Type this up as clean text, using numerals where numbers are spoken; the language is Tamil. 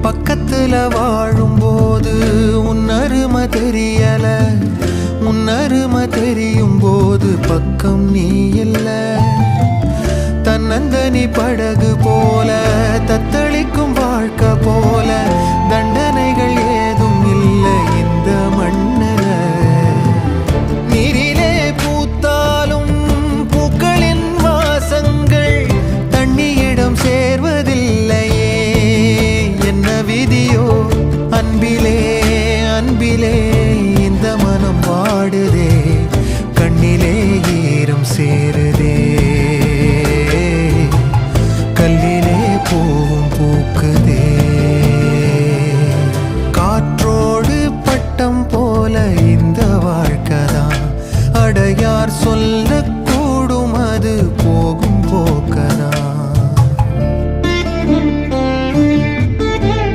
பக்கத்துல வாழும்போது உன்னருமை தெரியல, உன்னருமை தெரியும் போது பக்கம் நீ இல்ல. தன்னந்தனி படகு போல தத்தளிக்கும் வாழ்க்கை போல